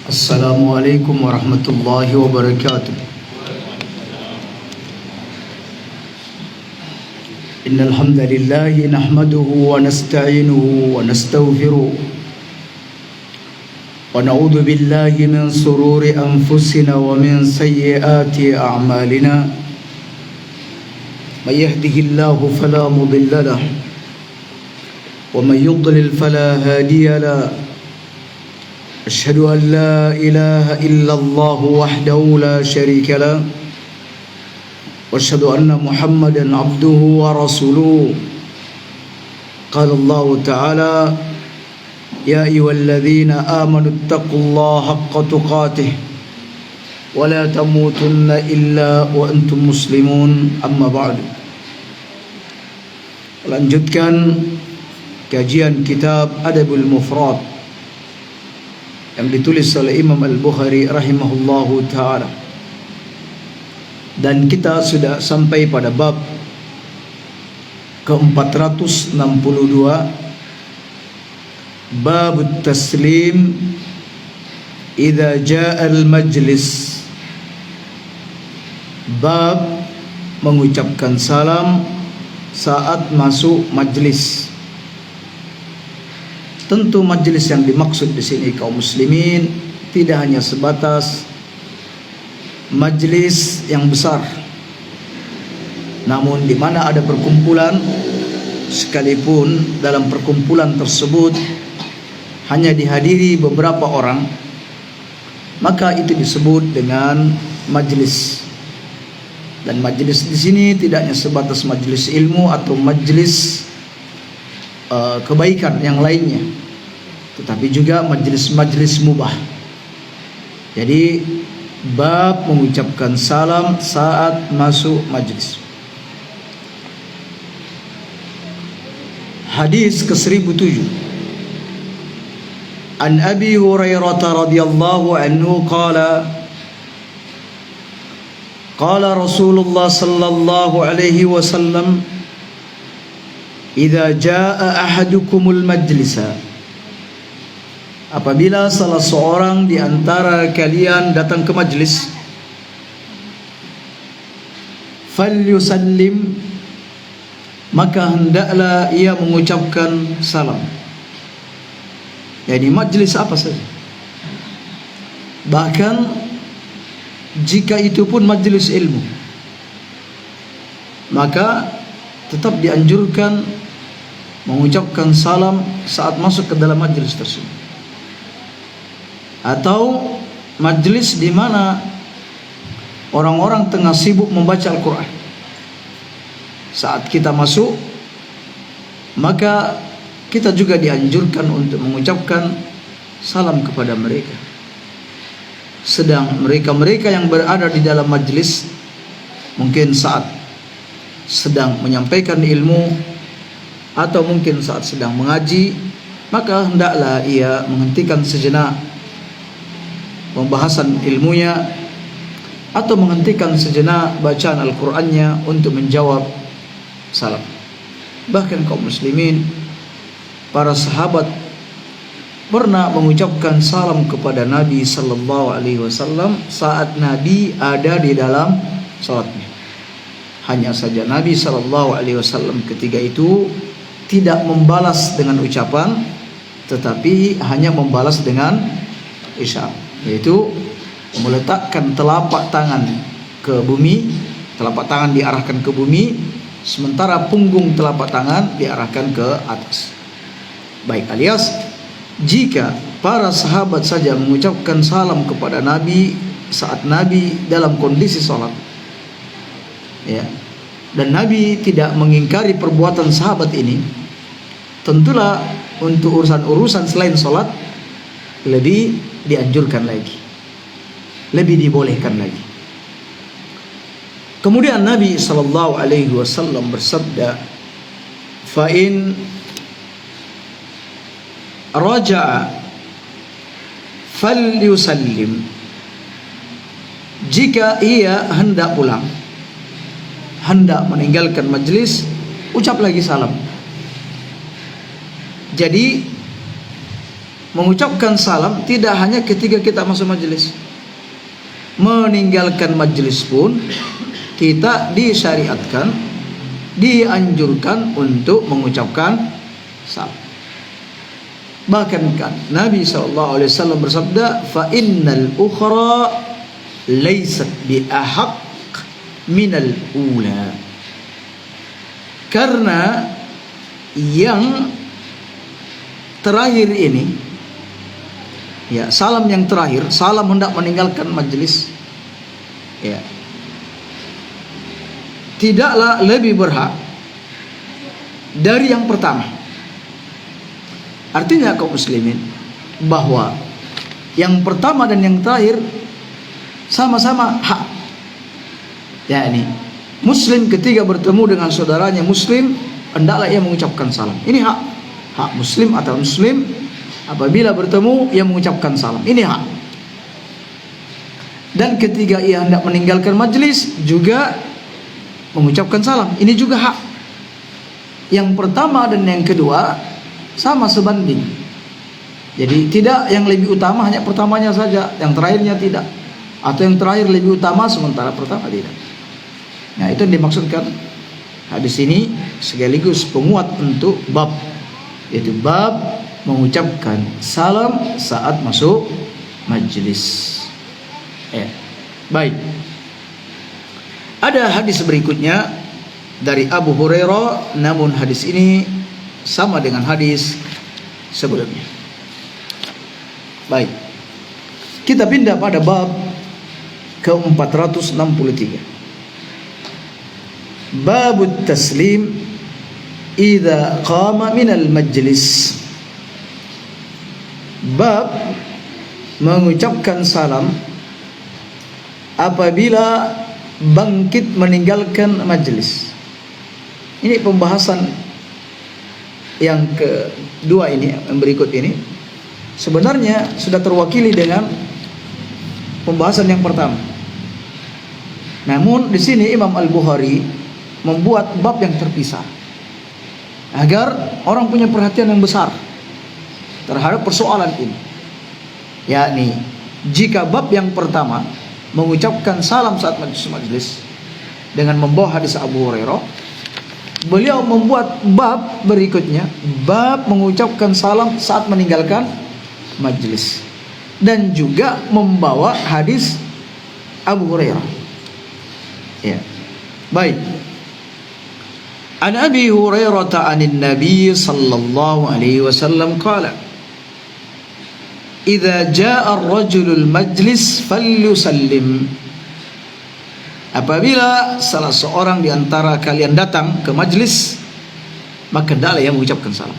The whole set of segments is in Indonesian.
Assalamualaikum warahmatullahi wabarakatuh. Innal hamdalillah nahmaduhu wa nasta'inuhu wa nastaghfiruh wa na'udzu billahi min sururi anfusina wa min sayyiati a'malina. May yahdihillahu fala mudilla lahu wa may yudlil fala hadiya lahu. أشهد أن لا إله إلا الله وحده لا شريك له وأشهد أن محمدا عبده ورسوله. قال الله تعالى يا أيها الذين آمنوا اتقوا الله حق تقاته ولا تموتن إلا وأنتم مسلمون. أما بعد. Lanjutkan kajian kitab Adabul Mufrad yang ditulis oleh Imam Al-Bukhari rahimahullahu ta'ala. Dan kita sudah sampai pada bab ke-462, bab taslim idza jaa al-majlis, bab mengucapkan salam saat masuk majlis. Tentu majelis yang dimaksud di sini kaum muslimin tidak hanya sebatas majelis yang besar, namun di mana ada perkumpulan, sekalipun dalam perkumpulan tersebut hanya dihadiri beberapa orang, maka itu disebut dengan majelis. Dan majelis di sini tidak hanya sebatas majelis ilmu atau majelis kebaikan yang lainnya, tetapi juga majelis-majelis mubah. Jadi bab mengucapkan salam saat masuk majelis. Hadis ke-1007 An Abi Hurairah radhiyallahu anhu qala qala Rasulullah sallallahu alaihi wasallam idza jaa ahadukumul majlisa, apabila salah seorang di antara kalian datang ke majlis, falyusallim, maka hendaklah ia mengucapkan salam. Jadi majlis apa saja, bahkan jika itu pun majlis ilmu, maka tetap dianjurkan mengucapkan salam saat masuk ke dalam majlis tersebut. Atau majlis di mana orang-orang tengah sibuk membaca Al-Quran, saat kita masuk, maka kita juga dianjurkan untuk mengucapkan salam kepada mereka. Sedang mereka-mereka yang berada di dalam majlis mungkin saat sedang menyampaikan ilmu atau mungkin saat sedang mengaji, maka hendaklah ia menghentikan sejenak pembahasan ilmunya atau menghentikan sejenak bacaan Al-Qur'annya untuk menjawab salam. Bahkan kaum muslimin, para sahabat pernah mengucapkan salam kepada Nabi sallallahu alaihi wasallam saat Nabi ada di dalam salatnya. Hanya saja Nabi sallallahu alaihi wasallam ketika itu tidak membalas dengan ucapan, tetapi hanya membalas dengan isyarat, yaitu meletakkan telapak tangan ke bumi, telapak tangan diarahkan ke bumi, sementara punggung telapak tangan diarahkan ke atas. Baik, alias jika para sahabat saja mengucapkan salam kepada Nabi saat Nabi dalam kondisi sholat, ya, dan Nabi tidak mengingkari perbuatan sahabat ini, tentulah untuk urusan-urusan selain sholat lebih dianjurkan lagi, lebih dibolehkan lagi. Kemudian Nabi sallallahu alaihi wasallam bersabda, "Fa in raja'a falyusallim." Jika ia hendak pulang, hendak meninggalkan majlis, ucap lagi salam. Jadi mengucapkan salam tidak hanya ketika kita masuk majelis. Meninggalkan majelis pun kita disyariatkan, dianjurkan untuk mengucapkan salam. Bahkan kan Nabi SAW bersabda, fa innal ukhra laysat bi ahaq minal ula. Karena yang terakhir ini, ya, salam yang terakhir, salam hendak meninggalkan majelis, ya, tidaklah lebih berhak dari yang pertama. Artinya kaum muslimin bahwa yang pertama dan yang terakhir sama-sama hak. Ya, ini muslim ketika bertemu dengan saudaranya muslim hendaklah ia mengucapkan salam. Ini hak muslim atau muslim apabila bertemu ia mengucapkan salam. Ini hak. Dan ketika ia hendak meninggalkan majelis juga mengucapkan salam. Ini juga hak. Yang pertama dan yang kedua sama sebanding. Jadi tidak yang lebih utama hanya pertamanya saja, yang terakhirnya tidak. Atau yang terakhir lebih utama sementara pertama tidak. Nah, itu yang dimaksudkan hadis ini sekaligus penguat untuk bab, yaitu bab mengucapkan salam saat masuk majelis. Baik. Ada hadis berikutnya dari Abu Hurairah, namun hadis ini sama dengan hadis sebelumnya. Baik. Kita pindah pada bab ke-463. Babut taslim idza qama minal majlis. Bab mengucapkan salam apabila bangkit meninggalkan majelis. Ini pembahasan yang kedua ini, yang berikut ini sebenarnya sudah terwakili dengan pembahasan yang pertama. Namun di sini Imam Al-Bukhari membuat bab yang terpisah agar orang punya perhatian yang besar terhadap persoalan ini. Yakni jika bab yang pertama mengucapkan salam saat majelis dengan membawa hadis Abu Hurairah, beliau membuat bab berikutnya, bab mengucapkan salam saat meninggalkan majelis, dan juga membawa hadis Abu Hurairah. Ya. Baik. An Abi Hurairah 'anin Nabi sallallahu alaihi wasallam qala, "Idza jaa'a ar-rajulu al-majlis falyusallim." Apabila salah seorang di antara kalian datang ke majlis, maka hendaklah ia mengucapkan salam.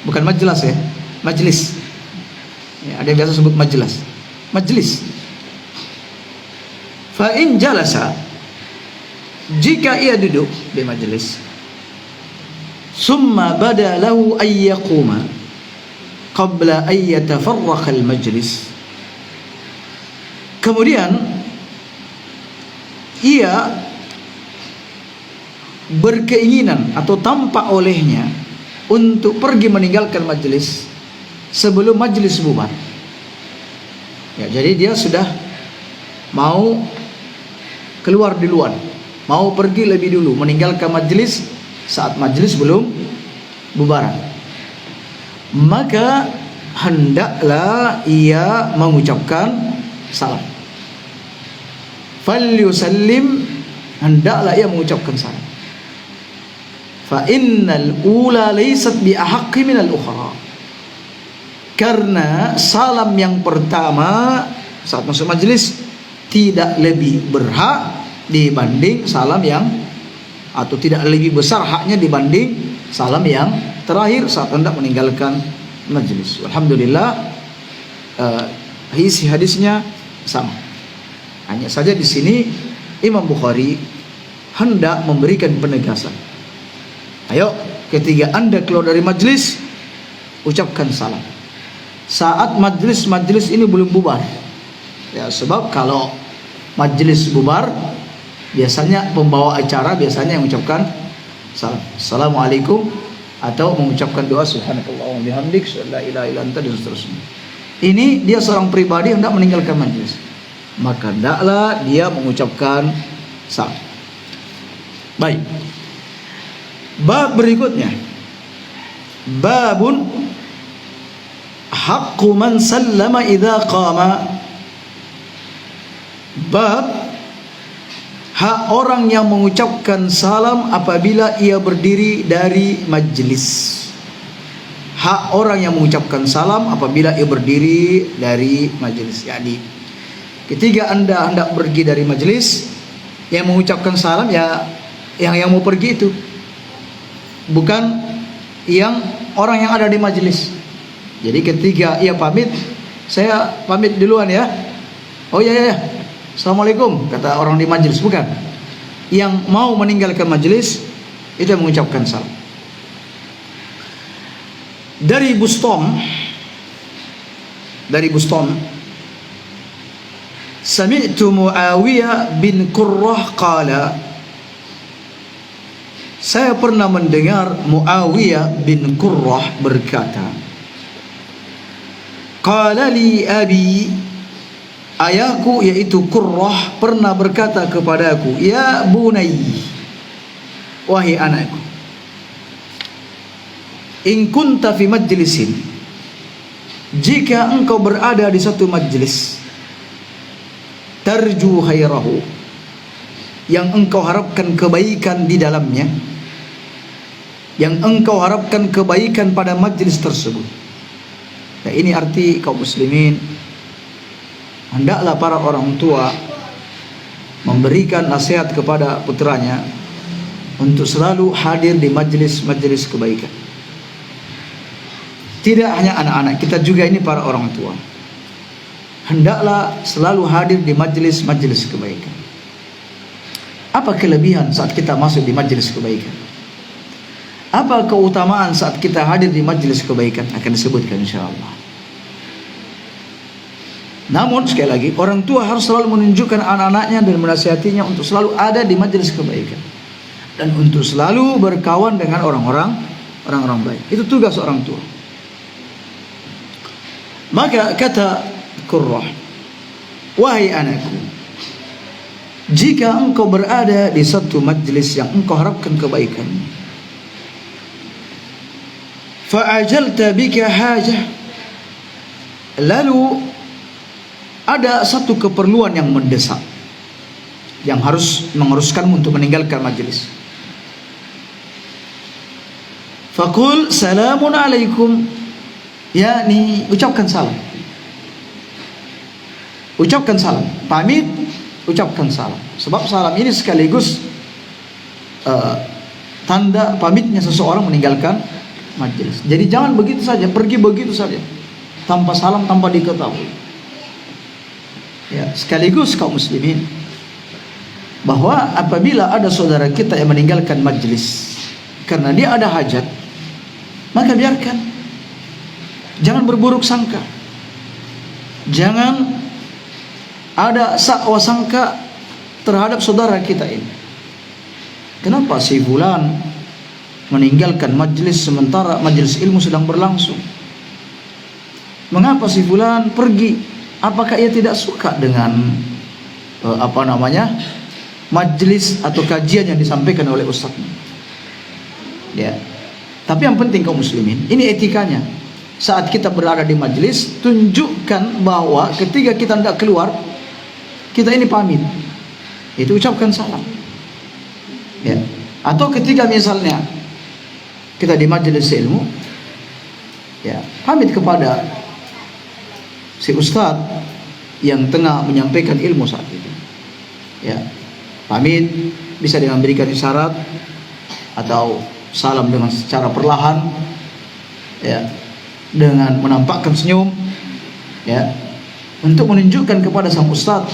Bukan majlis ya, majlis. Ya, ada yang biasa sebut majlis. Majlis. Fa in jalasa, jika ia duduk di majlis, summa bada lahu ay yaquma qabla ay yatafarraqa al-majlis. Kemudian ia berkeinginan atau tampak olehnya untuk pergi meninggalkan majelis sebelum majelis bubar. Ya, jadi dia sudah mau keluar duluan, mau pergi lebih dulu meninggalkan majelis saat majelis belum bubaran. Maka hendaklah ia mengucapkan salam. Falyusallim, hendaklah ia mengucapkan salam. Fa innal ula laysat bi ahaqqi minal ukhra. Karena salam yang pertama saat masuk majelis tidak lebih berhak dibanding salam yang, atau tidak lebih besar haknya dibanding salam yang terakhir saat hendak meninggalkan majelis. Alhamdulillah, isi hadisnya sama. Hanya saja di sini Imam Bukhari hendak memberikan penegasan. Ayo, ketika Anda keluar dari majelis, ucapkan salam. Saat majelis ini belum bubar. Ya, sebab kalau majelis bubar, biasanya pembawa acara biasanya yang mengucapkan salam. Assalamualaikum atau mengucapkan doa subhanakallah wa bihamdik, la ilaha illa anta, dan seterusnya. Ini dia seorang pribadi hendak meninggalkan majlis, maka hendaklah dia mengucapkan salam. Baik. Bab berikutnya, babun haqqu man sallama idza qama. Bab hak orang yang mengucapkan salam apabila ia berdiri dari majlis. Hak orang yang mengucapkan salam apabila ia berdiri dari majlis. Yani ketika Anda hendak pergi dari majlis, yang mengucapkan salam ya yang mau pergi itu, bukan yang orang yang ada di majlis. Jadi ketika ia pamit, saya pamit duluan ya. Oh ya, assalamualaikum, kata orang di majlis, bukan. Yang mau meninggalkan majlis itu yang mengucapkan salam. Dari Bustam, sami'tu Muawiyah bin Qurrah qala, saya pernah mendengar Muawiyah bin Qurrah berkata, qala li abi, ayahku yaitu Qurrah pernah berkata kepadaku, ya bunai, wahai anakku, in kunta fi majlisin, jika engkau berada di satu majlis, tarju khairahu, yang engkau harapkan kebaikan di dalamnya, yang engkau harapkan kebaikan pada majlis tersebut. Nah, ini arti kaum muslimin, hendaklah para orang tua memberikan nasihat kepada putranya untuk selalu hadir di majlis-majlis kebaikan. Tidak hanya anak-anak, kita juga ini para orang tua, hendaklah selalu hadir di majlis-majlis kebaikan. Apa kelebihan saat kita masuk di majlis kebaikan? Apa keutamaan saat kita hadir di majlis kebaikan? Akan disebutkan insyaallah. Namun sekali lagi, orang tua harus selalu menunjukkan anak-anaknya dan menasihatinya untuk selalu ada di majlis kebaikan dan untuk selalu berkawan dengan orang-orang baik. Itu tugas orang tua. Maka kata Qurrah, wahai anakku, jika engkau berada di satu majlis yang engkau harapkan kebaikan, fa'ajalta bika hajah, lalu ada satu keperluan yang mendesak yang harus mengharuskanmu untuk meninggalkan majlis, faqul salamun alaikum, yakni ucapkan salam. Ucapkan salam, pamit, ucapkan salam. Sebab salam ini sekaligus tanda pamitnya seseorang meninggalkan majlis. Jadi jangan begitu saja, pergi begitu saja, tanpa salam, tanpa diketahui. Ya, sekaligus kaum muslimin, bahwa apabila ada saudara kita yang meninggalkan majlis karena dia ada hajat, maka biarkan. Jangan berburuk sangka. Jangan ada sakwa sangka terhadap saudara kita ini. Kenapa si fulan meninggalkan majlis sementara majlis ilmu sedang berlangsung? Mengapa si fulan pergi? Apakah ia tidak suka dengan majlis atau kajian yang disampaikan oleh ustadznya? Ya. Tapi yang penting kaum muslimin, ini etikanya. Saat kita berada di majlis, tunjukkan bahwa ketika kita hendak keluar, kita ini pamit, itu ucapkan salam. Ya. Atau ketika misalnya kita di majelis ilmu, ya, pamit kepada si ustaz yang tengah menyampaikan ilmu saat itu. Ya, pamit, bisa dengan berikan isyarat atau salam dengan secara perlahan, ya, dengan menampakkan senyum, ya, untuk menunjukkan kepada sang ustaz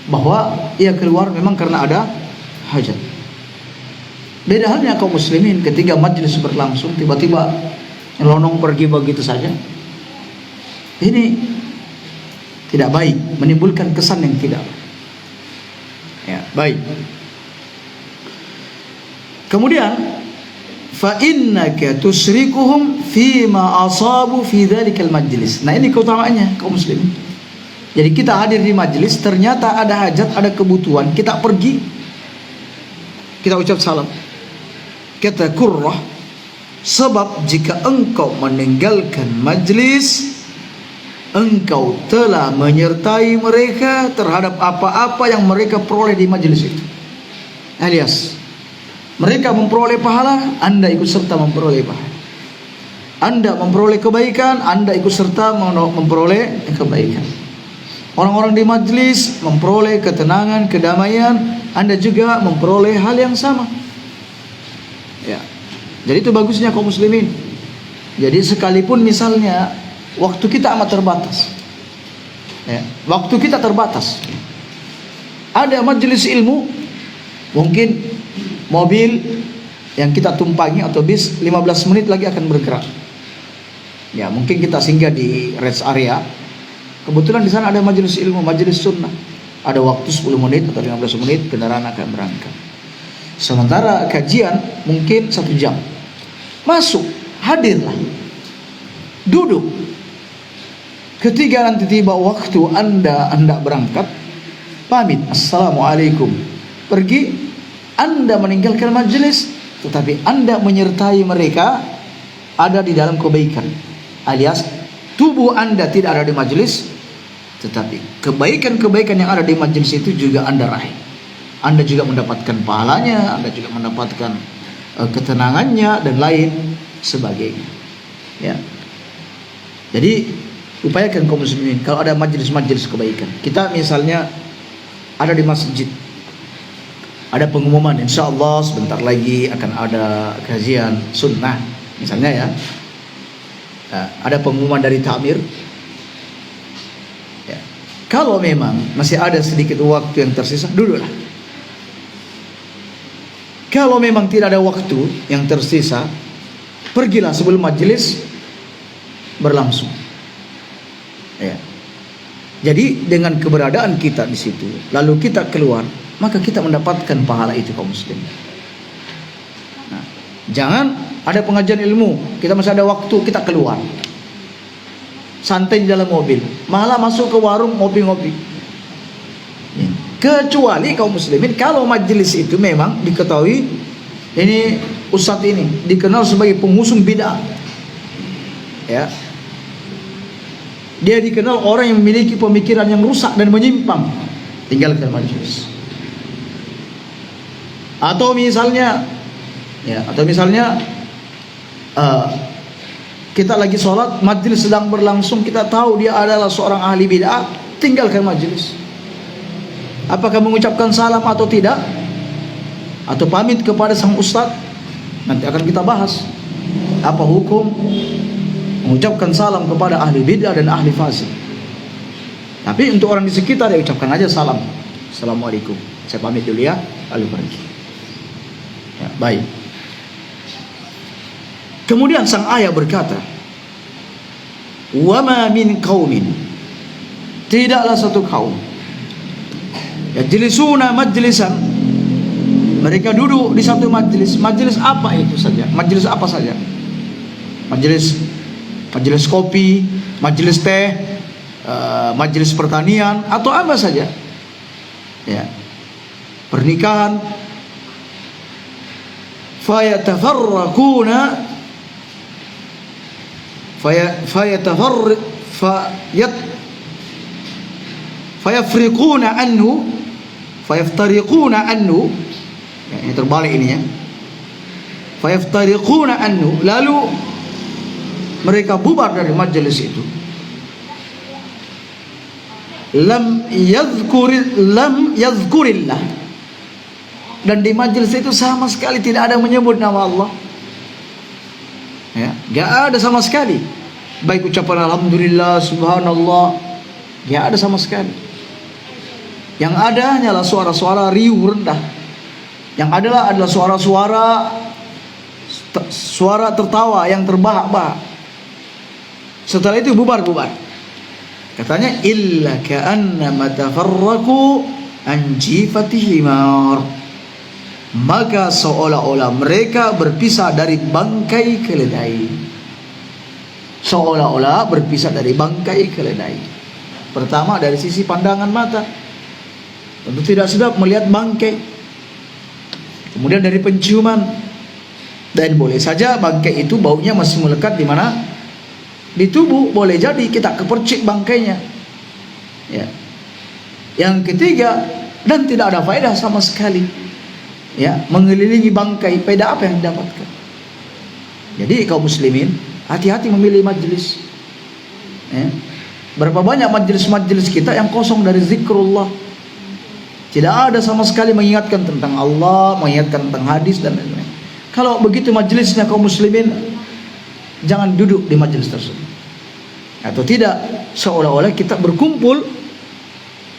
bahwa ia keluar memang karena ada hajat. Beda halnya kaum muslimin ketika majlis berlangsung tiba-tiba nyelonong pergi begitu saja. Ini tidak baik, menimbulkan kesan yang tidak baik. Kemudian fa innaka tusyrikuhum fima asabu fi dzalikal majlis. Nah, ini keutamaannya kaum muslimin. Jadi kita hadir di majlis, ternyata ada hajat, ada kebutuhan, kita pergi, kita ucap salam. Kata Qurrah, sebab jika engkau meninggalkan majlis, engkau telah menyertai mereka terhadap apa-apa yang mereka peroleh di majlis itu. Alias mereka memperoleh pahala, Anda ikut serta memperoleh pahala. Anda memperoleh kebaikan, Anda ikut serta memperoleh kebaikan. Orang-orang di majlis memperoleh ketenangan, kedamaian, Anda juga memperoleh hal yang sama. Ya. Jadi itu bagusnya kaum muslimin. Jadi sekalipun misalnya waktu kita amat terbatas, ya, waktu kita terbatas, ada majelis ilmu, mungkin mobil yang kita tumpangi atau bis 15 menit lagi akan bergerak. Ya, mungkin kita singgah di rest area. Kebetulan di sana ada majelis ilmu, majelis sunnah. Ada waktu 10 menit atau 15 menit kendaraan akan berangkat. Sementara kajian mungkin 1 jam. Masuk, hadirlah, duduk. Ketika nanti tiba waktu Anda berangkat, pamit, assalamualaikum, pergi. Anda meninggalkan majelis, tetapi Anda menyertai mereka ada di dalam kebaikan. Alias tubuh Anda tidak ada di majelis, tetapi kebaikan-kebaikan yang ada di majelis itu juga Anda raih. Anda juga mendapatkan pahalanya, Anda juga mendapatkan ketenangannya dan lain sebagainya. Ya. Jadi upayakan kaum muslimin kalau ada majelis-majelis kebaikan. Kita misalnya ada di masjid, ada pengumuman, insya Allah sebentar lagi akan ada kajian sunnah, misalnya ya. Nah, ada pengumuman dari takmir. Ya. Kalau memang masih ada sedikit waktu yang tersisa, duduklah. Kalau memang tidak ada waktu yang tersisa, pergilah sebelum majelis berlangsung. Ya. Jadi dengan keberadaan kita di situ, lalu kita keluar, maka kita mendapatkan pahala itu kaum muslim. Nah, jangan ada pengajian ilmu, kita masih ada waktu, kita keluar, santai di dalam mobil, malah masuk ke warung ngopi-ngopi. Ya. Kecuali kaum muslimin kalau majelis itu memang diketahui ini ustadz ini dikenal sebagai pengusung bid'ah. Ya. Dia dikenal orang yang memiliki pemikiran yang rusak dan menyimpang, tinggalkan majelis. Atau misalnya kita lagi sholat, majelis sedang berlangsung, kita tahu dia adalah seorang ahli bid'ah, tinggalkan majelis. Apakah mengucapkan salam atau tidak, atau pamit kepada sang ustadz, nanti akan kita bahas apa hukum mengucapkan salam kepada ahli bid'ah dan ahli fasik. Tapi untuk orang di sekitar ya ucapkan aja salam, assalamualaikum, saya pamit dulu ya, lalu pergi. Ya, baik. Kemudian sang ayah berkata, wa ma min qaumin, tidaklah satu kaum, yajlisuna majlisan, mereka duduk di satu majlis. Majlis apa itu saja? Majlis apa saja? Majelis kopi, majelis teh, majelis pertanian, atau apa saja. Ya. Pernikahan. Fayaftariquna anhu. Ya, ini terbalik ini ya. Fayaftariquna anhu, lalu mereka bubar dari majelis itu. Lam yadhkurillah, dan di majelis itu sama sekali tidak ada menyebut nama Allah. Ya, gak ada sama sekali. Baik ucapan alhamdulillah, subhanallah, gak ada sama sekali. Yang ada hanyalah suara-suara riuh rendah. Yang adalah suara tertawa yang terbahak-bahak. Setelah itu bubar. Katanya illa ka'anna matafarraqu an jifati himar. maka seolah-olah mereka berpisah dari bangkai keledai. Seolah-olah berpisah dari bangkai keledai. Pertama dari sisi pandangan mata, tentu tidak sedap melihat bangkai. Kemudian dari penciuman, dan boleh saja bangkai itu baunya masih melekat di mana? Di tubuh, boleh jadi kita kepercik bangkainya. Ya. Yang ketiga, dan tidak ada faedah sama sekali. Ya, mengelilingi bangkai, faedah apa yang didapatkan? Jadi kaum muslimin, hati-hati memilih majelis. Ya. Berapa banyak majelis-majelis kita yang kosong dari zikrullah. Tidak ada sama sekali mengingatkan tentang Allah, mengingatkan tentang hadis dan lain-lain. Kalau begitu majelisnya kaum muslimin, jangan duduk di majelis tersebut. Atau tidak, seolah-olah kita berkumpul,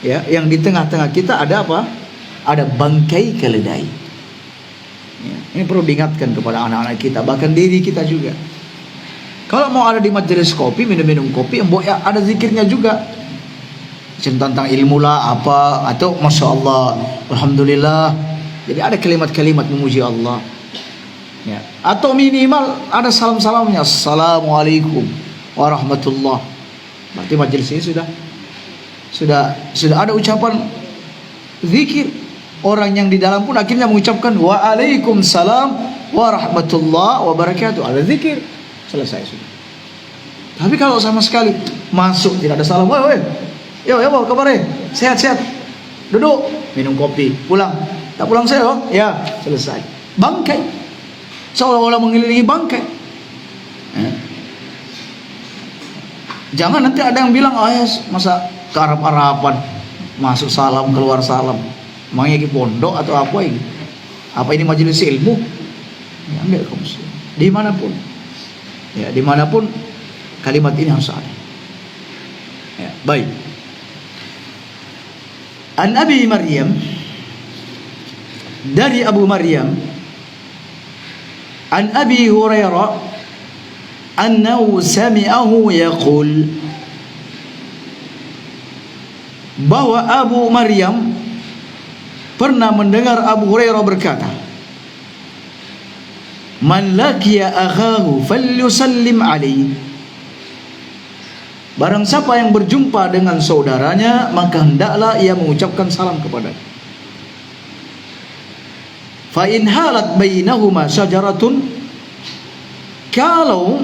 ya, yang di tengah-tengah kita ada apa? Ada bangkai keledai. Ya, ini perlu diingatkan kepada anak-anak kita, bahkan diri kita juga. Kalau mau ada di majelis kopi, minum-minum kopi, ya, ada zikirnya juga. Tentang ilmu lah apa, atau masya Allah, alhamdulillah. Jadi ada kalimat-kalimat memuji Allah. Ya. Atau minimal ada salam-salamnya, assalamualaikum warahmatullah. Berarti majelis ini sudah ada ucapan zikir. Orang yang di dalam pun akhirnya mengucapkan waalaikumsalam warahmatullah wabarakatuh. Ada zikir, selesai sudah. Tapi kalau sama sekali masuk tidak ada salam, woi, yo, apa kabar? Sehat-sehat. Duduk, minum kopi, pulang. Tak pulang saya, oh? Ya, selesai. Bangkai. Seolah-olah mengelilingi bangkai. Jangan nanti ada yang bilang, ya, masa ke Arab-Araban, masuk salam, keluar salam. Emangnya ini pondok atau apa ini? Apa ini majelis ilmu? Ya, enggak, kaum muslim. Dimanapun. Ya, dimanapun kalimat ini harus ada. Ya, baik. An Abi Maryam, dari Abu Maryam, an Abi Hurairah annahu sami'ahu yaqul, bahwa Abu Maryam pernah mendengar Abu Hurairah berkata, man laqiya akhahu falyusallim alaihi, barang siapa yang berjumpa dengan saudaranya, maka hendaklah ia mengucapkan salam kepadanya. Fa in halat bainahuma syajaratun, kalau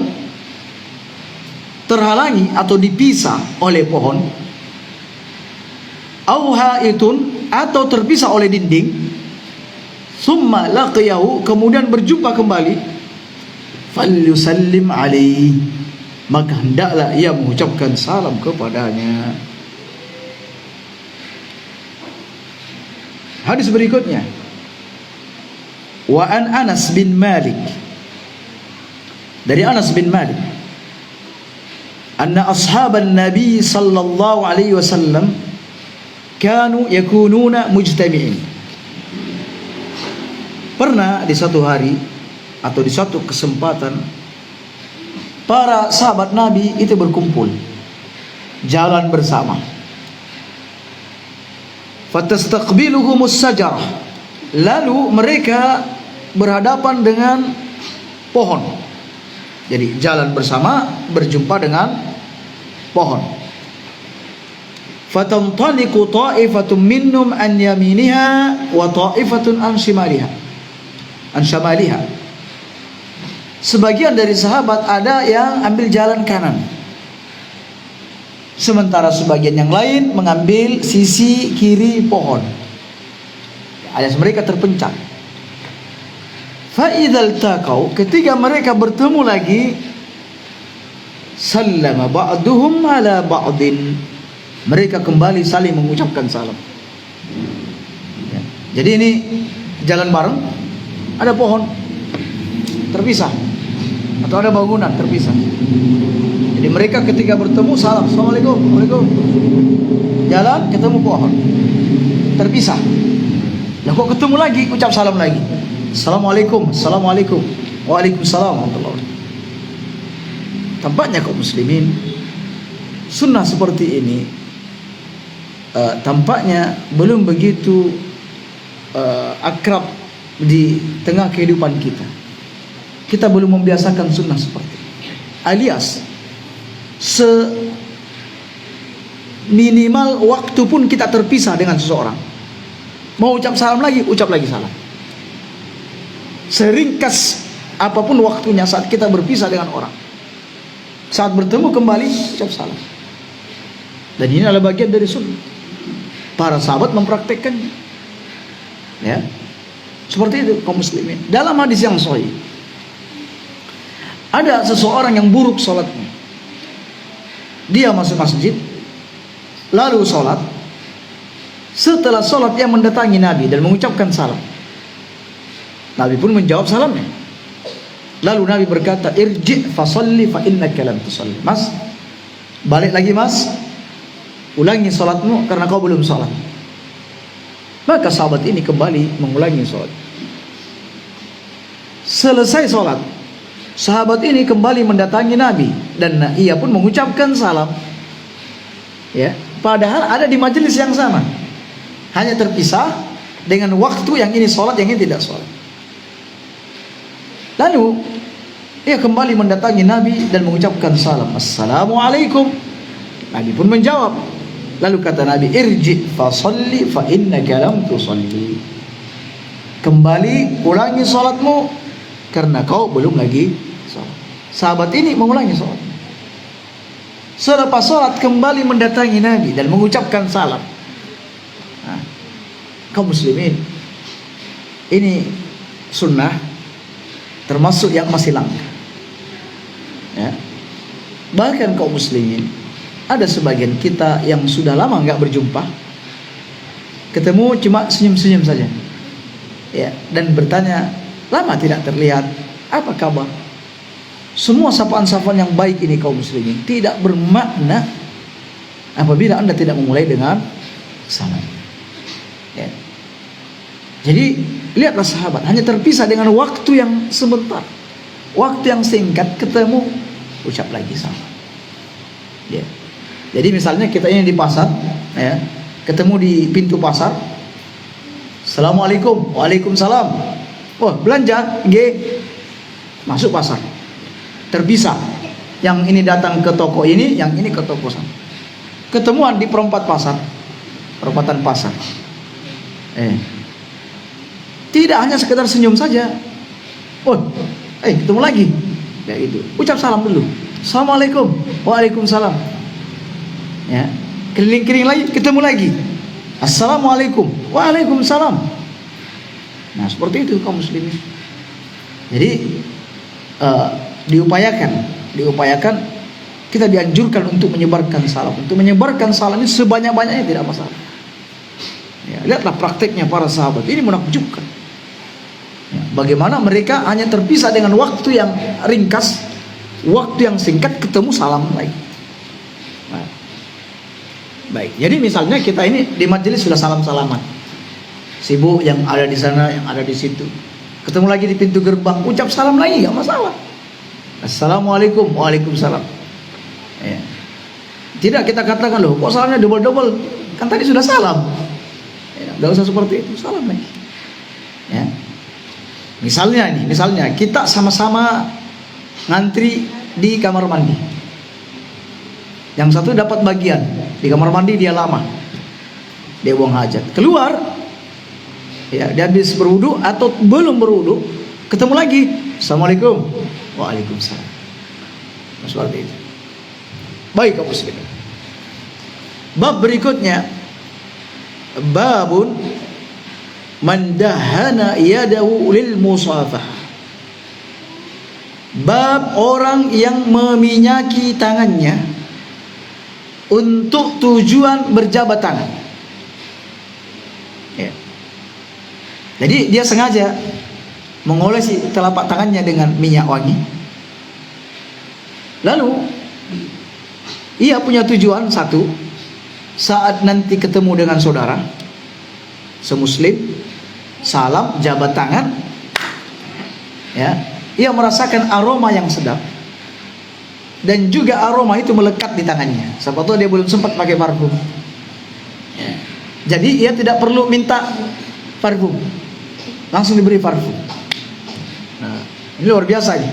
terhalangi atau dipisah oleh pohon, au haitun, atau terpisah oleh dinding, summa laqiyahu, kemudian berjumpa kembali, falyusallim alaihi, maka hendaklah ia mengucapkan salam kepadanya. Hadis berikutnya, wa an Anas bin Malik, dari Anas bin Malik, anna ashaban Nabi sallallahu alaihi wasallam kanu yakununa mujtami'in. Pernah di satu hari atau di suatu kesempatan, para sahabat Nabi itu berkumpul, jalan bersama. Fatastaqbiluhumus sajarah, lalu mereka berhadapan dengan pohon. Jadi jalan bersama, berjumpa dengan pohon. Fatantaliqu ta'ifatun minhum an yaminiha wa ta'ifatun an shimaliha. Sebagian dari sahabat ada yang ambil jalan kanan, sementara sebagian yang lain mengambil sisi kiri pohon, alias mereka terpencar. Fa idzal taqau, ketika mereka bertemu lagi, sallama ba'duhum ala ba'din, mereka kembali saling mengucapkan salam. Ya. Jadi ini jalan bareng, ada pohon terpisah, atau ada bangunan terpisah. Jadi mereka ketika bertemu salam, assalamualaikum, waalaikum. Jalan ketemu pohon, terpisah. Lah kok ketemu lagi, ucap salam lagi, assalamualaikum, assalamualaikum, waalaikumsalam warahmatullahi wabarakatuh. Tampaknya kaum muslimin, sunnah seperti ini tampaknya belum begitu akrab di tengah kehidupan kita, kita belum membiasakan sunnah seperti ini. Alias minimal waktu pun kita terpisah dengan seseorang. Mau ucap salam lagi, ucap lagi salam. Seringkas apapun waktunya saat kita berpisah dengan orang, saat bertemu kembali ucap salam. Dan ini adalah bagian dari sunnah. Para sahabat mempraktekkannya. Ya, seperti itu kaum muslimin. Dalam hadis yang sahih, ada seseorang yang buruk sholatnya. Dia masuk masjid, lalu sholat. Setelah sholat dia mendatangi Nabi dan mengucapkan salam. Nabi pun menjawab salamnya. Lalu Nabi berkata, irji' fasalli fa innaka lam tusalli. Mas, balik lagi mas, ulangi sholatmu karena kau belum sholat. Maka sahabat ini kembali mengulangi sholat. Selesai sholat, sahabat ini kembali mendatangi Nabi dan ia pun mengucapkan salam. Ya, padahal ada di majelis yang sama, hanya terpisah dengan waktu yang ini sholat, yang ini tidak sholat. Lalu ia kembali mendatangi Nabi dan mengucapkan salam, Assalamualaikum. Nabi pun menjawab. Lalu kata Nabi, irji' fasalli fa innaka lam tusalli. Kembali ulangi salatmu karena kau belum lagi salat. Sahabat ini mengulangi salat. Selepas salat kembali mendatangi Nabi dan mengucapkan salam. Nah, kaum muslimin, ini sunnah termasuk yang masih langka. Ya. Bahkan kaum muslimin, ada sebagian kita yang sudah lama nggak berjumpa, ketemu cuma senyum-senyum saja, ya, dan bertanya, lama tidak terlihat, apa kabar? Semua sapaan-sapaan yang baik ini kaum muslimin tidak bermakna apabila Anda tidak memulai dengan salam. Ya. Jadi lihatlah sahabat, hanya terpisah dengan waktu yang sebentar, waktu yang singkat, ketemu ucap lagi salam. Ya. Jadi misalnya kita ini di pasar, ya, ketemu di pintu pasar, Assalamualaikum, waalaikumsalam. Wah, belanja, masuk pasar, terpisah. Yang ini datang ke toko ini, yang ini ke toko sana. Ketemuan di perempat pasar, perempatan pasar. Tidak hanya sekedar senyum saja. Ketemu lagi. Ya itu. Ucap salam dulu. Assalamualaikum, waalaikumsalam. Ya, keliling-keliling lagi, ketemu lagi. Assalamualaikum, waalaikumsalam. Nah, seperti itu kaum muslimin. Jadi diupayakan kita dianjurkan untuk menyebarkan salam. Untuk menyebarkan salam ini sebanyak-banyaknya tidak masalah. Ya, lihatlah prakteknya para sahabat. Ini menakjubkan. Ya, bagaimana mereka hanya terpisah dengan waktu yang ringkas, waktu yang singkat, ketemu salam lagi. Nah, baik. Jadi misalnya kita ini di majelis sudah salam-salaman, sibuk yang ada di sana, yang ada di situ, ketemu lagi di pintu gerbang, ucap salam lagi, nggak masalah. Assalamualaikum, waalaikumsalam. Ya. Tidak kita katakan, loh kok salamnya double-double, kan tadi sudah salam. Ya, nggak usah seperti itu, salam lagi. Ya. Misalnya kita sama-sama ngantri di kamar mandi. Yang satu dapat bagian di kamar mandi, dia lama, dia buang hajat, keluar, ya, dia habis berwudu atau belum berwudu, ketemu lagi, Assalamualaikum, waalaikumsalam. Seperti itu. Baik kaum muslimin. Bab berikutnya, babun man dahana yadahu lil musafah. Bab orang yang meminyaki tangannya untuk tujuan berjabat tangan. Ya. Jadi dia sengaja mengolesi telapak tangannya dengan minyak wangi. Lalu ia punya tujuan satu, saat nanti ketemu dengan saudara semuslim, salam, jabat tangan, ya, ia merasakan aroma yang sedap. Dan juga aroma itu melekat di tangannya. Siapa tahu dia belum sempat pakai parfum. Ya. Jadi ia tidak perlu minta parfum. langsung diberi parfum. Nah, ini luar biasa ini.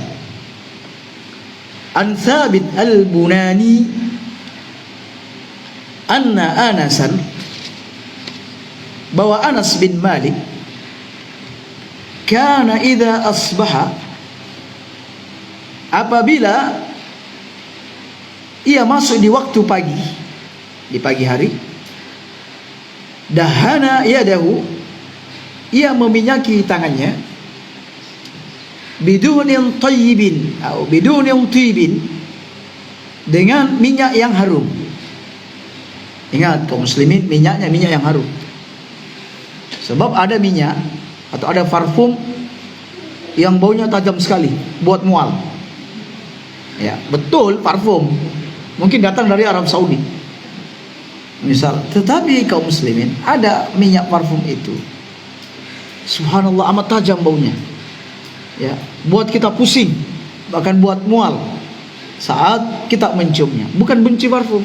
An Thabit al-Bunani anna Anasan, bahwa Anas bin Malik kana idza asbaha, apabila ia masuk di waktu pagi, di pagi hari, dahana yadahu, ia meminyaki tangannya, bidunin tayyibin atau bidunin tibin, dengan minyak yang harum. Ingat kaum muslimin, minyaknya minyak yang harum. Sebab ada minyak atau ada parfum yang baunya tajam sekali, buat mual. Ya, betul, parfum mungkin datang dari Arab Saudi misal, tetapi kaum muslimin ada minyak parfum itu, subhanallah, amat tajam baunya. Ya, buat kita pusing, bahkan buat mual saat kita menciumnya. Bukan benci parfum.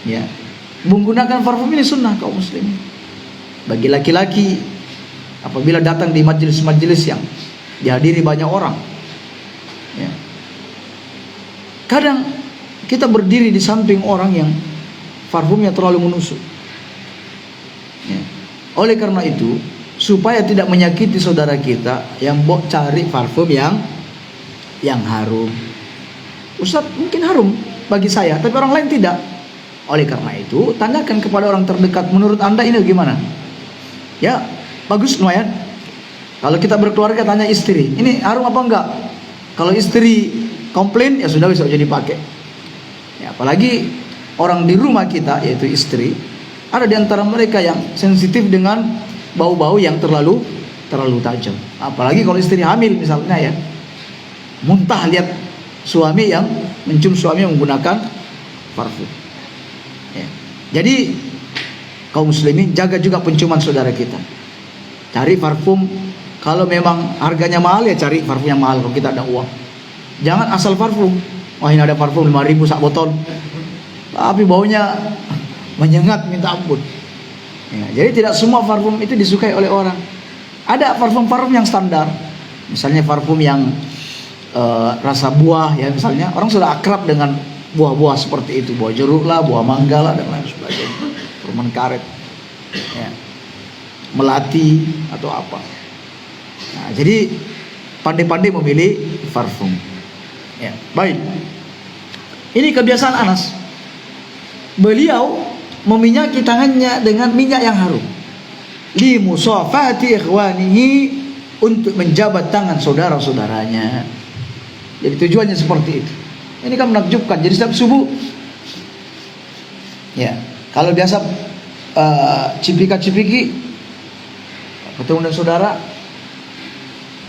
Ya, menggunakan parfum ini sunnah kaum muslimin. Bagi laki-laki, apabila datang di majelis-majelis yang dihadiri banyak orang, ya, kadang kita berdiri di samping orang yang parfumnya terlalu menusuk. Ya. Oleh karena itu, supaya tidak menyakiti saudara kita, yang cari parfum yang harum. Ustaz, mungkin harum bagi saya, tapi orang lain tidak. Oleh karena itu, tanyakan kepada orang terdekat, menurut Anda ini gimana? Ya, bagus lumayan. Kalau kita berkeluarga, tanya istri, ini harum apa enggak? Kalau istri komplain, ya sudah, bisa jadi pakai. Ya, apalagi orang di rumah kita, yaitu istri, ada di antara mereka yang sensitif dengan bau-bau yang terlalu tajam. Apalagi kalau istri hamil misalnya, ya, muntah lihat suami yang mencium suami yang menggunakan parfum. Ya. Jadi kaum muslimin, jaga juga penciuman saudara kita. Cari parfum, kalau memang harganya mahal, ya cari parfum yang mahal kalau kita ada uang. Jangan asal parfum. Wah, ini ada parfum 5.000 sak botol, tapi baunya menyengat minta ampun. Ya, jadi tidak semua parfum itu disukai oleh orang. Ada parfum-parfum yang standar, misalnya parfum yang rasa buah, ya misalnya orang sudah akrab dengan buah-buah seperti itu, buah jeruk lah, buah mangga lah, dan lain sebagainya, permen karet, ya, melati atau apa. Nah, jadi pandai-pandai memilih parfum. Ya, baik. Ini kebiasaan Anas. Beliau meminyaki tangannya dengan minyak yang harum. Li musafati ikhwanihi, untuk menjabat tangan saudara-saudaranya. Jadi tujuannya seperti itu. Ini kan menakjubkan. Jadi setiap subuh, ya, kalau biasa cipika-cipiki ketemu dengan saudara,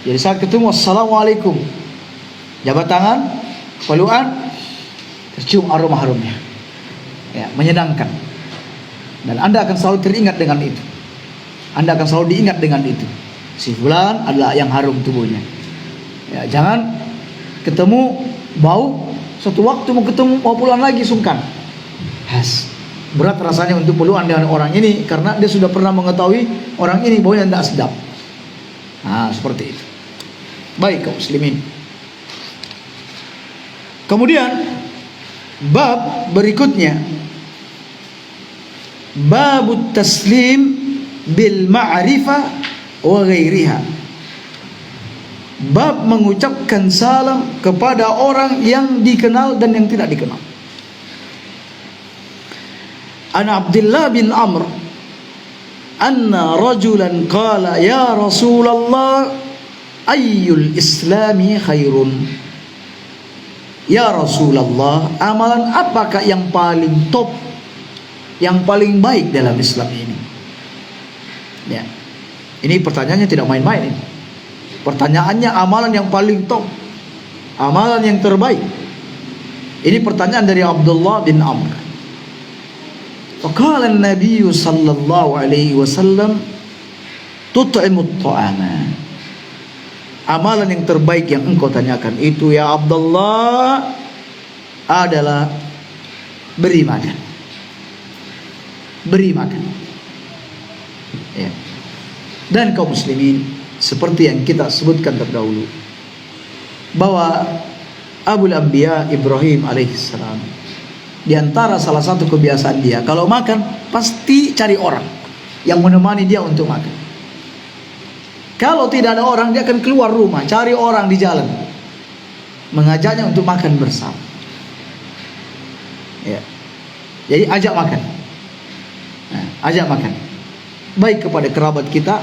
jadi saat ketemu, assalamualaikum, jabat tangan, pelukan, tercium aroma harumnya, ya, menyenangkan. Dan Anda akan selalu teringat dengan itu. Anda akan selalu diingat dengan itu. Si fulan adalah yang harum tubuhnya. Ya, jangan ketemu bau, suatu waktu mau ketemu, mau pelukan lagi, sungkan. Berat rasanya untuk pelukan dengan orang ini, karena dia sudah pernah mengetahui orang ini baunya tidak sedap. Nah, seperti itu. Baik kaum muslimin. Kemudian bab berikutnya, babut taslim bil ma'rifah wa ghairiha. Bab mengucapkan salam kepada orang yang dikenal dan yang tidak dikenal. An Abdullah bin Amr anna rajulan qala ya Rasulullah ayyul islami khairun. Ya Rasulullah, amalan apakah yang paling top, yang paling baik dalam Islam ini? Ya. Ini pertanyaannya tidak main-main ini. Pertanyaannya amalan yang paling top, amalan yang terbaik. Ini pertanyaan dari Abdullah bin Amr. Faqala an-nabiy sallallahu alaihi wasallam tut'imut ta'ama. Amalan yang terbaik yang engkau tanyakan itu, ya Abdullah, adalah beri makan. Beri makan. Ya. Dan kaum muslimin, seperti yang kita sebutkan terdahulu, bahwa Abul Anbiya Ibrahim alaihissalam, di antara salah satu kebiasaan dia, kalau makan pasti cari orang yang menemani dia untuk makan. Kalau tidak ada orang, dia akan keluar rumah, cari orang di jalan, mengajaknya untuk makan bersama. Ya. Jadi ajak makan. Nah, ajak makan. Baik kepada kerabat kita,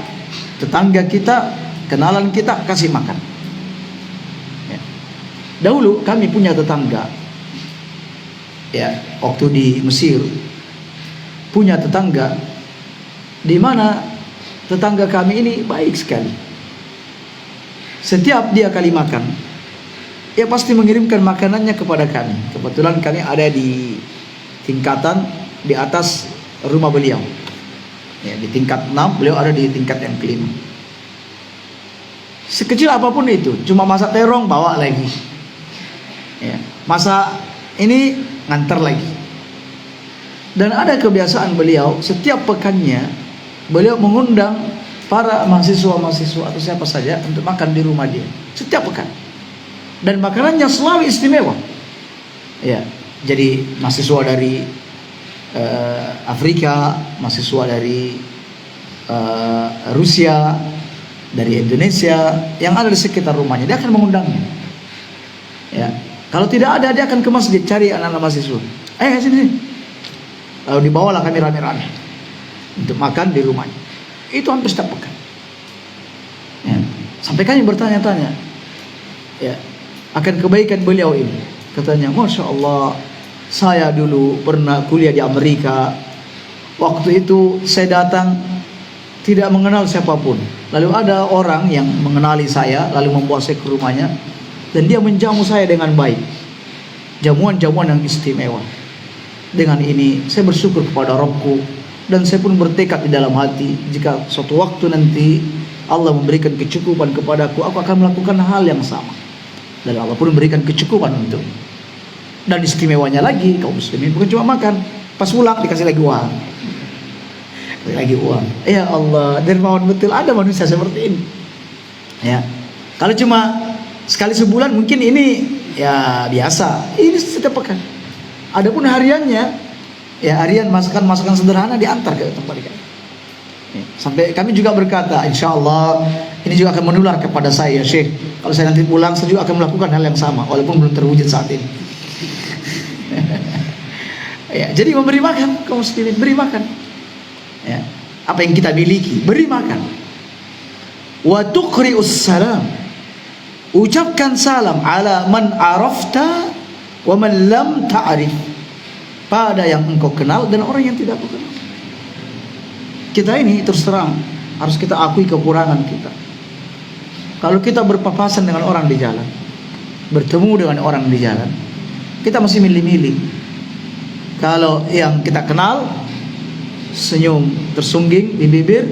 tetangga kita, kenalan kita, kasih makan. Ya. Dahulu kami punya tetangga, ya, waktu di Mesir, punya tetangga, di mana tetangga kami ini baik sekali. Setiap dia kali makan, dia pasti mengirimkan makanannya kepada kami. Kebetulan kami ada di tingkatan di atas rumah beliau, ya, di tingkat 6, beliau ada di tingkat yang kelima. Sekecil apapun itu, cuma masak terong bawa lagi, ya, masak ini ngantar lagi. Dan ada kebiasaan beliau, setiap pekannya beliau mengundang para mahasiswa-mahasiswa atau siapa saja untuk makan di rumah dia setiap pekan. Dan makanannya selalu istimewa. Ya, jadi mahasiswa dari Afrika, mahasiswa dari Rusia, dari Indonesia yang ada di sekitar rumahnya, dia akan mengundangnya. Ya, kalau tidak ada, dia akan ke masjid cari anak-anak mahasiswa. Sini. Lalu dibawalah kami rame-rame untuk makan di rumahnya. Itu hampir setiap pekan. Ya. Sampai kami bertanya-tanya, ya, akan kebaikan beliau ini. Katanya, Masya Allah, saya dulu pernah kuliah di Amerika. Waktu itu saya datang tidak mengenal siapapun. Lalu ada orang yang mengenali saya, lalu membawa saya ke rumahnya, dan dia menjamu saya dengan baik. Jamuan-jamuan yang istimewa. Dengan ini saya bersyukur kepada Rabbku, dan saya pun bertekad di dalam hati, jika suatu waktu nanti Allah memberikan kecukupan kepadaku, aku akan melakukan hal yang sama. Dan Allah pun memberikan kecukupan untuk. Dan istimewanya lagi, kaum muslimin bukan cuma makan, pas pulang dikasih lagi uang. Lagi uang. Ya Allah, dermawan betul, ada manusia seperti ini. Ya. Kalau cuma sekali sebulan mungkin ini ya biasa. Ini setiap pekan. Adapun hariannya, ya harian masakan-masakan sederhana diantar ke tempat kami. Sampai kami juga berkata, insya Allah ini juga akan menular kepada saya, Syekh. Kalau saya nanti pulang, saya juga akan melakukan hal yang sama, walaupun belum terwujud saat ini. Ya, jadi memberi makan, kaum muslimin, beri makan. Ya, apa yang kita miliki, beri makan. Wa tuqri'us salam, ucapkan salam ala man arafta wa man lam ta'rif, pada yang engkau kenal dan orang yang tidak kau kenal. Kita ini terus terang harus kita akui kekurangan kita. Kalau kita berpapasan dengan orang di jalan, bertemu dengan orang di jalan, kita masih milih-milih. Kalau yang kita kenal, senyum tersungging di bibir,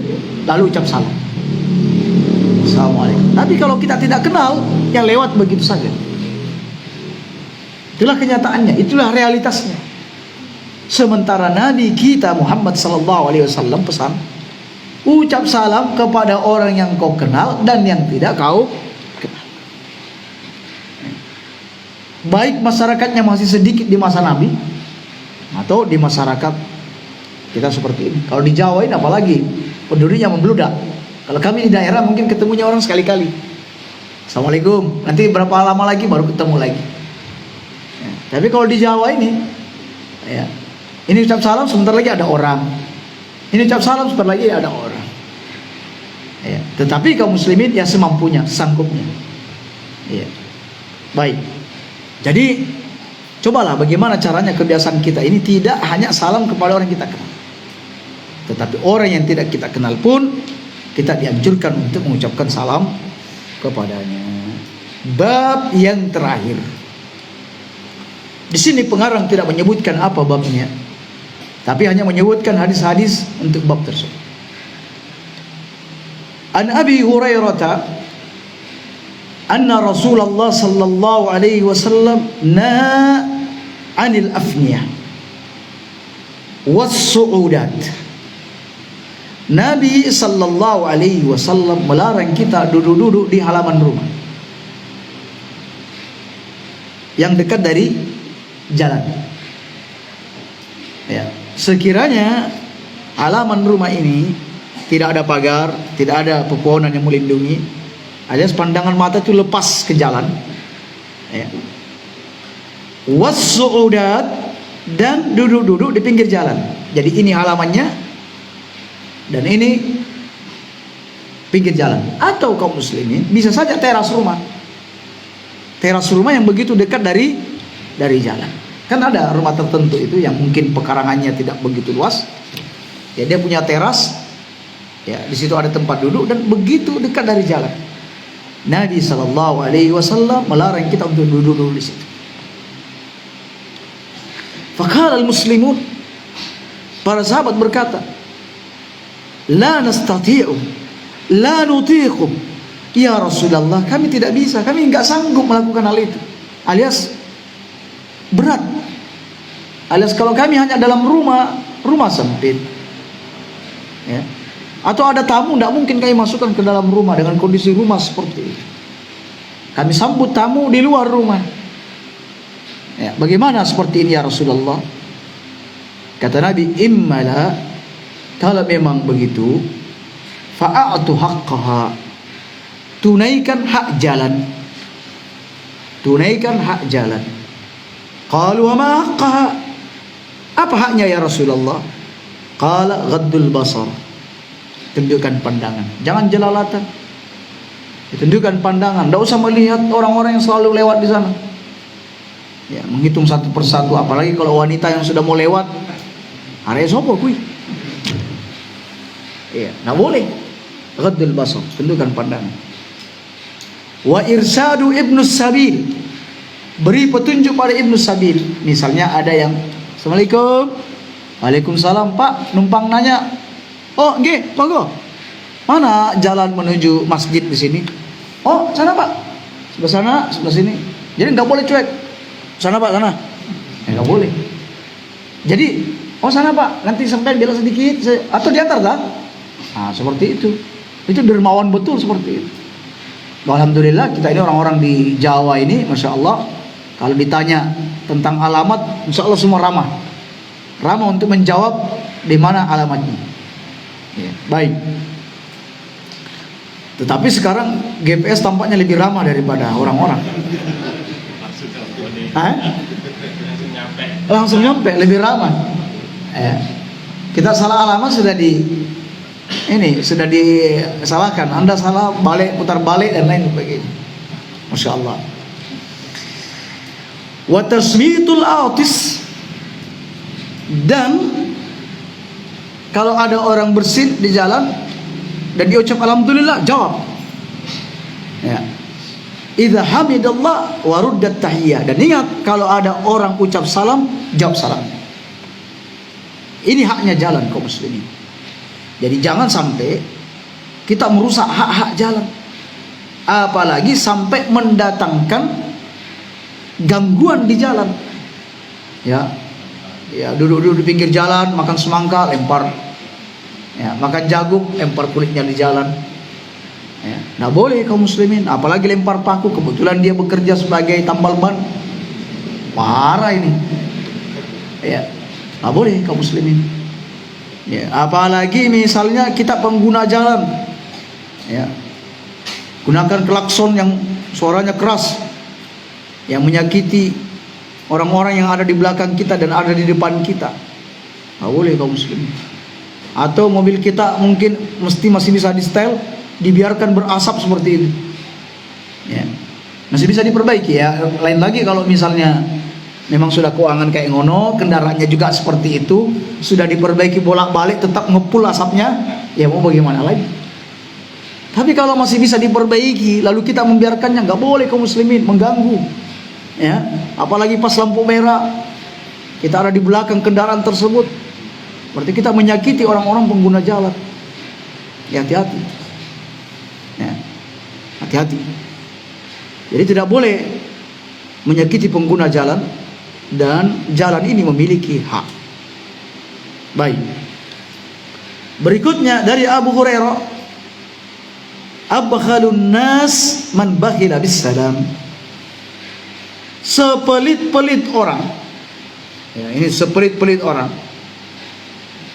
lalu ucap salam, Assalamualaikum. Tapi kalau kita tidak kenal, yang lewat begitu saja. Itulah kenyataannya, itulah realitasnya. Sementara Nabi kita Muhammad SAW pesan, ucap salam kepada orang yang kau kenal dan yang tidak kau kenal. Baik masyarakatnya masih sedikit di masa Nabi, atau di masyarakat kita seperti ini. Kalau di Jawa ini apalagi penduduknya membludak. Kalau kami di daerah mungkin ketemunya orang sekali-kali, Assalamualaikum, nanti berapa lama lagi baru ketemu lagi. Ya, tapi kalau di Jawa ini, ya, ini ucap salam sebentar lagi ada orang, ini ucap salam sebentar lagi ada orang. Ya, tetapi kaum muslimin ya semampunya, sanggupnya. Ya. Baik. Jadi cobalah bagaimana caranya kebiasaan kita ini tidak hanya salam kepada orang yang kita kenal, tetapi orang yang tidak kita kenal pun kita dianjurkan untuk mengucapkan salam kepadanya. Bab yang terakhir. Di sini pengarang tidak menyebutkan apa babnya, tapi hanya menyebutkan hadis-hadis untuk bab tersebut. An Abi Hurairah anna Rasulullah sallallahu alaihi wasallam naha 'anil afniyah was-su'udat Nabi sallallahu alaihi wasallam melarang kita duduk-duduk di halaman rumah yang dekat dari jalan. Ya, sekiranya halaman rumah ini tidak ada pagar, tidak ada pepohonan yang melindungi, alias pandangan mata itu lepas ke jalan. Ya. Was-su'udat, dan duduk-duduk di pinggir jalan. Jadi ini halamannya dan ini pinggir jalan. Atau kaum muslimin bisa saja teras rumah. Teras rumah yang begitu dekat dari jalan. Kan ada rumah tertentu itu yang mungkin pekarangannya tidak begitu luas. Ya, dia punya teras. Ya, di situ ada tempat duduk dan begitu dekat dari jalan. Nabi sallallahu alaihi wasallam melarang kita untuk duduk di situ. Faqala al-muslimun, para sahabat berkata, la nastati'u, la nutiqu, ya Rasulullah, kami tidak bisa, kami enggak sanggup melakukan hal itu. Alias berat. Alias kalau kami hanya dalam rumah sempit, ya, atau ada tamu, tidak mungkin kami masukkan ke dalam rumah dengan kondisi rumah seperti itu. Kami sambut tamu di luar rumah. Ya, bagaimana seperti ini ya Rasulullah? Kata Nabi, immala, kalau memang begitu, fa'atu haqqaha, tunaikan hak jalan. Tunaikan hak jalan. Qalu wa ma haqqaha? Apa haknya ya Rasulullah? Qala ghaddul basar. Tunjukkan pandangan, jangan jelalatan. Tunjukkan pandangan, tidak usah melihat orang-orang yang selalu lewat di sana. Ya, menghitung satu persatu, apalagi kalau wanita yang sudah mau lewat, arek sopo kui. Ya, enggak boleh. Ghaddul basar, tunjukkan pandangan. Wa irsadu ibnu sabil, beri petunjuk pada ibnu sabil. Misalnya ada yang, Assalamualaikum. Waalaikumsalam, Pak, numpang nanya. Oh, nggih, monggo. Mana jalan menuju masjid di sini? Oh, sana, Pak. Sebelah sana, sebelah sini. Jadi enggak boleh cuek. Sana Pak, sana. Enggak boleh. Jadi, oh sana Pak, nanti sampai belok sedikit atau diantar tak? Nah, seperti itu. Itu dermawan betul seperti itu. Alhamdulillah kita ini orang-orang di Jawa ini, Masya Allah, kalau ditanya tentang alamat, Insya Allah semua ramah. Ramah untuk menjawab di mana alamatnya. Ya, baik. Tetapi sekarang GPS tampaknya lebih ramah daripada orang-orang. Langsung nyampe, lebih ramah. Kita salah alamat sudah disalahkan. Anda salah, balik, putar balik dan lain sebagainya. Masya Allah. Wa tasmitul atis, dan kalau ada orang bersin di jalan dan dia ucap alhamdulillah, jawab. Ya. Idza hamidallah wa ruddat tahiyyah, dan ingat kalau ada orang ucap salam, jawab salam. Ini haknya jalan kaum muslimin. Jadi jangan sampai kita merusak hak-hak jalan, apalagi sampai mendatangkan gangguan di jalan. Ya, duduk-duduk di pinggir jalan, makan semangka, lempar. Ya, makan jagung, lempar kulitnya di jalan. Ya, nggak boleh kaum muslimin, apalagi lempar paku. Kebetulan dia bekerja sebagai tambal ban, parah ini. Ya, nggak boleh kaum muslimin. Ya, apalagi misalnya kita pengguna jalan, ya, gunakan klakson yang suaranya keras, yang menyakiti orang-orang yang ada di belakang kita dan ada di depan kita. Nggak boleh kaum muslimin. Atau mobil kita mungkin masih bisa di setel, dibiarkan berasap seperti itu, ya, masih bisa diperbaiki. Ya, lain lagi kalau misalnya memang sudah keuangan kayak ngono, kendaraannya juga seperti itu, sudah diperbaiki bolak-balik tetap ngepul asapnya, ya mau bagaimana lagi. Tapi kalau masih bisa diperbaiki lalu kita membiarkannya, nggak boleh kaum muslimin, mengganggu. Ya, apalagi pas lampu merah kita ada di belakang kendaraan tersebut, berarti kita menyakiti orang-orang pengguna jalan. Ya, hati-hati. Ya, hati-hati. Jadi tidak boleh menyakiti pengguna jalan, dan jalan ini memiliki hak. Baik. Berikutnya dari Abu Hurairah, abkhalun nas man bakhila bis salam. Sepelit-pelit orang, ya, ini sepelit-pelit orang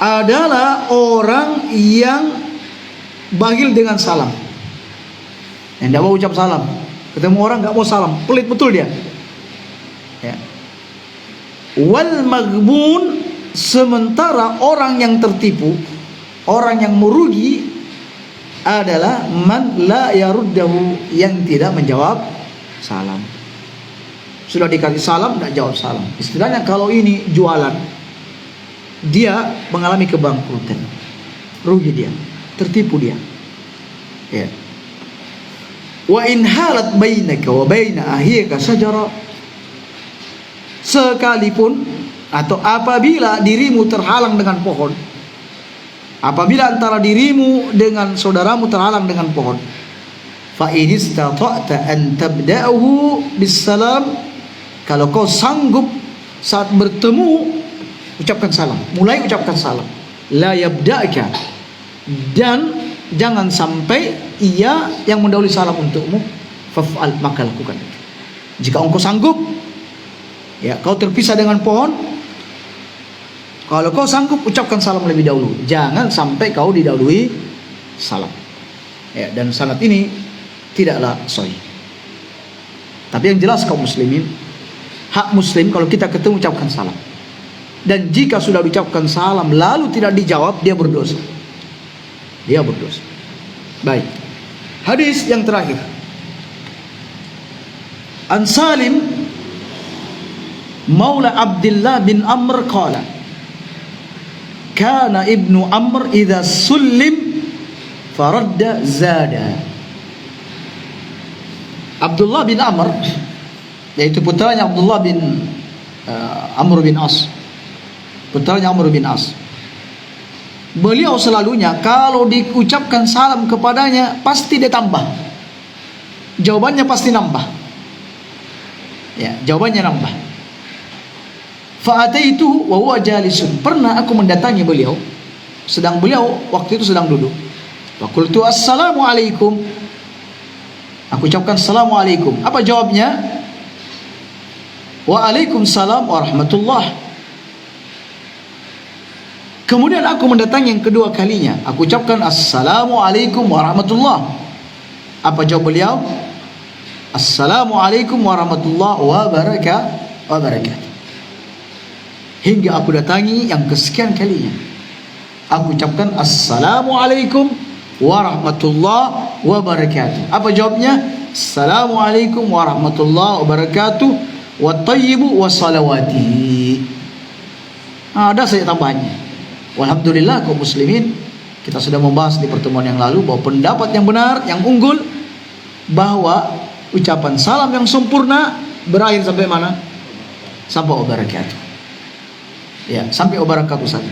adalah orang yang bakhil dengan salam, yang tidak mau ucap salam. Ketemu orang nggak mau salam, pelit betul dia. Ya. Wal maghbun, sementara orang yang tertipu, orang yang merugi adalah man la yaruddahu, yang tidak menjawab salam. Sudah dikasih salam, tidak jawab salam. Istilahnya kalau ini jualan, dia mengalami kebangkrutan, rugi dia, tertipu dia. Ya. Wa in halat bainaka wa baina ahyika syajara, sekalipun atau apabila dirimu terhalang dengan pohon, apabila antara dirimu dengan saudaramu terhalang dengan pohon, fa in istata'ta an tabda'uhu bis salam, kalau kau sanggup saat bertemu ucapkan salam, mulai ucapkan salam. La yabda'ka, dan jangan sampai ia yang mendahului salam untukmu. Faf'al, maka lakukan itu. Jika engkau sanggup, ya, kau terpisah dengan pohon, kalau kau sanggup ucapkan salam lebih dahulu. Jangan sampai kau didahului salam. Ya, dan sanad ini tidaklah sahih. Tapi yang jelas kaum muslimin, hak muslim kalau kita ketemu ucapkan salam. Dan jika sudah diucapkan salam lalu tidak dijawab, dia berdosa. Dia berdosa. Baik. Hadis yang terakhir. An Salim Maula Abdullah bin Amr qala, kana ibnu Amr idza sullim faradda zada. Abdullah bin Amr, yaitu putranya Abdullah bin Amr bin As, putranya Amr bin As. Beliau selalunya kalau diucapkan salam kepadanya pasti dia tambah, jawabannya pasti nambah. Ya, jawabannya nambah. Fa'ataitu wa huwa jalisun. Pernah aku mendatangi beliau, sedang beliau waktu itu sedang duduk. Wa qultu assalamu alaikum. Aku ucapkan assalamualaikum. Apa jawabnya? Waalaikumsalam warahmatullah. Kemudian aku mendatangi yang kedua kalinya. Aku ucapkan assalamualaikum warahmatullah. Apa jawab beliau? Assalamualaikum warahmatullah wabarakatuh. Hingga aku datangi yang kesekian kalinya. Aku ucapkan assalamualaikum warahmatullah wabarakatuh. Apa jawabnya? Assalamualaikum warahmatullah wabarakatuh wa tayyibu wa salawati. Ada saja tambahannya. Alhamdulillah kaum muslimin, kita sudah membahas di pertemuan yang lalu bahwa pendapat yang benar, yang unggul, bahwa ucapan salam yang sempurna berakhir sampai mana? Sampai wabarakatuh. Ya, sampai wabarakatuh saja.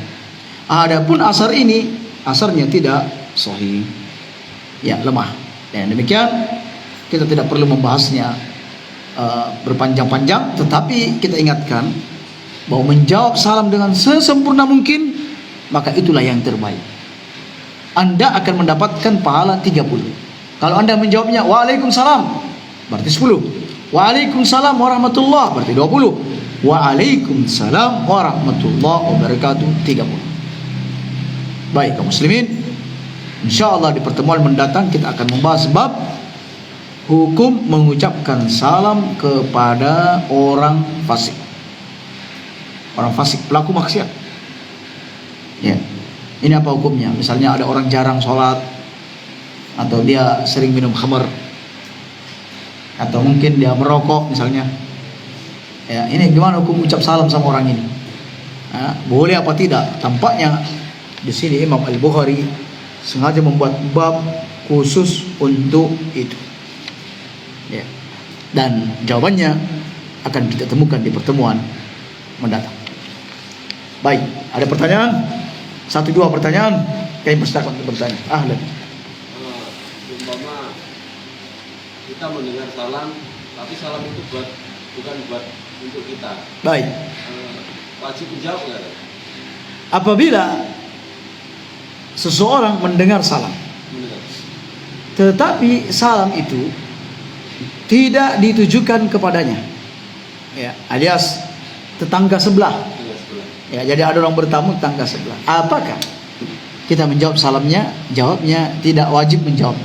Adapun asar ini, asarnya tidak sahih. Ya, lemah. Dan demikian kita tidak perlu membahasnya berpanjang-panjang, tetapi kita ingatkan bahwa menjawab salam dengan sesempurna mungkin, maka itulah yang terbaik. Anda akan mendapatkan pahala 30. Kalau Anda menjawabnya waalaikumsalam, berarti 10. Waalaikumsalam warahmatullah, berarti 20. Waalaikumsalam warahmatullahi wabarakatuh, 30. Baik kaum muslimin, insyaallah di pertemuan mendatang kita akan membahas bab hukum mengucapkan salam kepada orang fasik. Orang fasik, pelaku maksiat. Ya. Ini apa hukumnya? Misalnya ada orang jarang sholat, atau dia sering minum khamar, atau mungkin dia merokok misalnya. Ya, ini gimana hukum ucap salam sama orang ini? Boleh apa tidak? Tampaknya di sini Imam Al-Bukhari sengaja membuat bab khusus untuk itu. Ya. Dan jawabannya akan kita temukan di pertemuan mendatang. Baik, ada pertanyaan? 1-2 pertanyaan. Kami persilakan untuk bertanya. Ahlan. Umpama kita mendengar salam, tapi salam itu bukan buat untuk kita. Baik. Wajib menjawab nggak? Apabila seseorang mendengar salam, Mendengar. tetapi salam itu tidak ditujukan kepadanya, ya, alias tetangga sebelah. Dengar sebelah. Ya, jadi ada orang bertamu tetangga sebelah. Apakah kita menjawab salamnya? Jawabnya tidak wajib menjawab.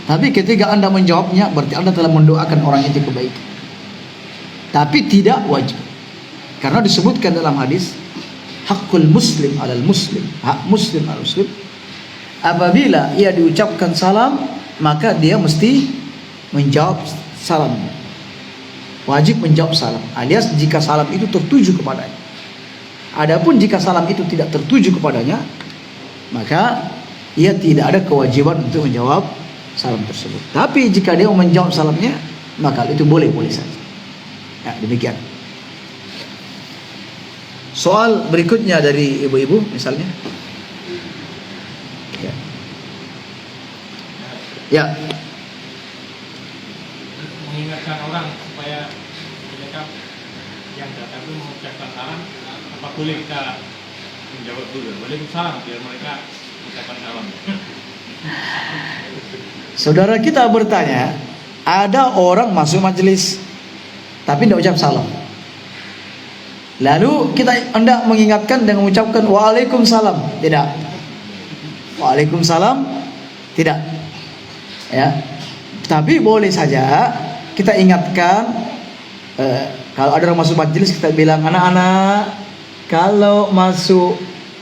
Tapi ketika Anda menjawabnya, berarti Anda telah mendoakan orang itu kebaikan. Tapi tidak wajib. Karena disebutkan dalam hadis, hakul muslim alal muslim, hak muslim alal muslim. Apabila ia diucapkan salam, maka dia mesti menjawab salam. Wajib menjawab salam, alias jika salam itu tertuju kepadanya. Adapun jika salam itu tidak tertuju kepadanya, maka ia tidak ada kewajiban untuk menjawab salam tersebut. Tapi jika dia menjawab salamnya, maka itu boleh-boleh saja. Ya, demikian. Soal berikutnya dari ibu-ibu misalnya. Ya. Ya. Mengingatkan orang supaya mereka yang datang itu mengucapkan salam, apa boleh kita menjawab dulu? Waalaikumsalam, biar mereka mengucapkan salam. Saudara kita bertanya, ada orang masuk majelis tapi tidak ucap salam. Lalu Anda mengingatkan dengan mengucapkan Waalaikumsalam. Tidak. Waalaikumsalam tidak. Ya. Tapi boleh saja kita ingatkan, kalau ada orang masuk majelis kita bilang, anak-anak kalau masuk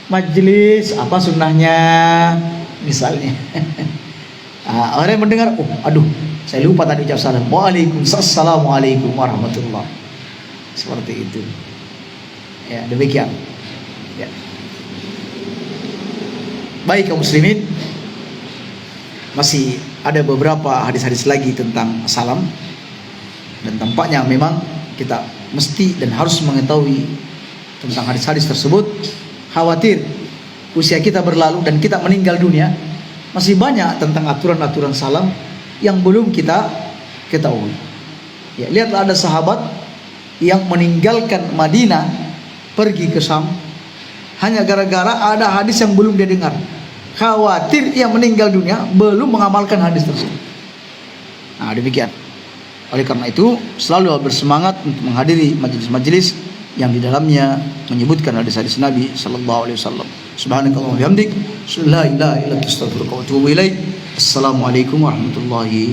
majelis apa sunnahnya misalnya. Orang yang mendengar, oh aduh saya lupa tadi ucap salam. Assalamualaikum warahmatullahi. Seperti itu. Ya, demikian. Ya. Baik kaum muslimin, masih ada beberapa hadis-hadis lagi tentang salam, dan tampaknya memang kita mesti dan harus mengetahui tentang hadis-hadis tersebut. Khawatir usia kita berlalu dan kita meninggal dunia, masih banyak tentang aturan-aturan salam yang belum kita ketahui. Ya, lihatlah ada sahabat yang meninggalkan Madinah pergi ke Syam hanya gara-gara ada hadis yang belum dia dengar. Khawatir ia meninggal dunia belum mengamalkan hadis tersebut. Nah, demikian. Oleh karena itu, selalu bersemangat untuk menghadiri majelis-majelis yang di dalamnya menyebutkan hadis-hadis Nabi sallallahu alaihi wasallam. Subhanakallahumma wa bihamdik, la ilaha illa anta astaghfiruka wa atubu ilaik. Assalamualaikum warahmatullahi